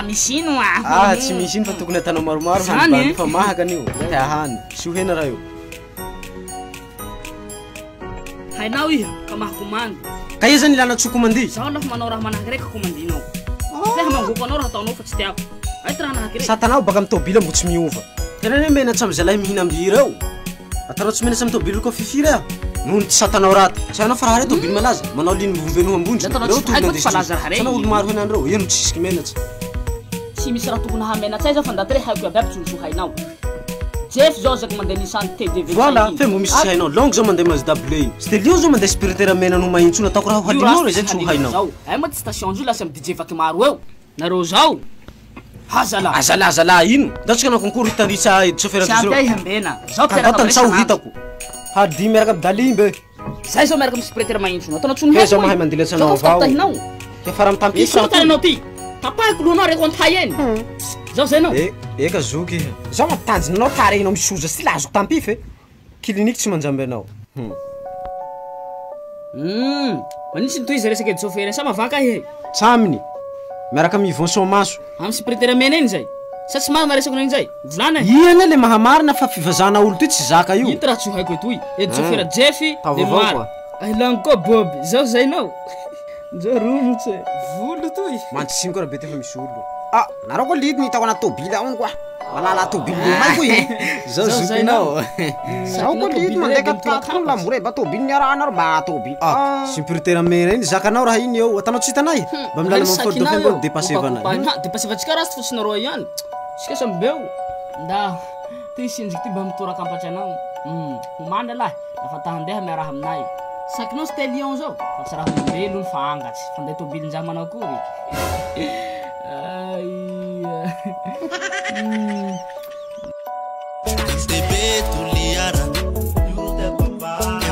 misy ino tsy misy ino fa tokony atanao maromaro hany fa mahaka an'io hany sy ho hena raha io hainao iha ka mahakomando ka iha zany ilana tsy komandi zaho lafa manao raha manahaky raiky komandinao teha mangoko anao raha ataonao fa tsy tiako aity raha nahaky raiky satanao baka amin'ny tôbily mbo tsy miova tena hoe mena tsy am'zalahy mihina ambira eo atanao tsy mena tsy amin'ny tôbily koa fifiry nohony tsy satanao rata tsy hainao fa raha reo tôbily malaza manao liny mivovenoho ambondry reo olo maro henandreo eno tsy isiky menatsy tsy misy raha tokony hamenatsay zao fa ndaty re haiko abiaby tsy miso hainao Jeff zao zaky mandeha Nissan TDV voilà fe mbo misy tsy hainao longue zao mandeha Mazda bleu Stelio zao mandeha spiritaire mena no mahintso nataoko raha halinao re zay tsy ho hainao ay mo ty station zio lasa DJ vaky maro eo nareo zao azala ino ndatsika na concours hitandritsa chauffeur andro zao hambena zao tantsa ho hitako hadi miaraka amin'ny dalimbe zay zao miaraka amin'ny spiritaire mahintso ataonao tsony he zao mahay mandilatsanao avao tahinao ke fara mitampisy tahinao ty tapahiko lohanao reko antay eny zao zay nao eka zoky zao matanjinanao tarehinao misoza sy lazoko tampify clinique tsy manjamby anao manisy nitoizy resaky edy chauffeur sa mavaka ihe tsaminy miaraka mivonso maso amin'ny spiritaire mena eny zay sa tsy marina resako neny zay volana iana le mahamarina fa fivazana olo ty tsy zaka io ito raha tsy ho haiko etoy edy chauffeur Jeffy de maro ailango koa Bob zao zay nao njo romotsy volo toy mantsiny koa raha be tefa misy olo nareo koa lidiny hitako anaty tôbily ao koa malala tôbily lomay koa i zao zokinao zao koa lidy mandeha katikatiko lamboure ba tôbily niarahanaro ba tôbily supéritaire mena iny zakanao raha iny eo atanao tsy hitanay mba milala mamifody dauphin koa dépassé vanay dépassé vatsika raha tsy fotsinareo ihany sika sambeo nda ty sinjiky ty mba mitoraka ampatsy anao homanda lahy lafa ta handeha miaraha aminay sakinao Stellion zao fa tsy raha olombelo fa angatsy fa ndeha tôbily njaha manao akory MTB tuliara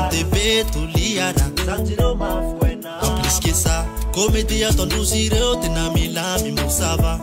MTB tuliara en plus que ça comédie atondrosireo tena milamy mosava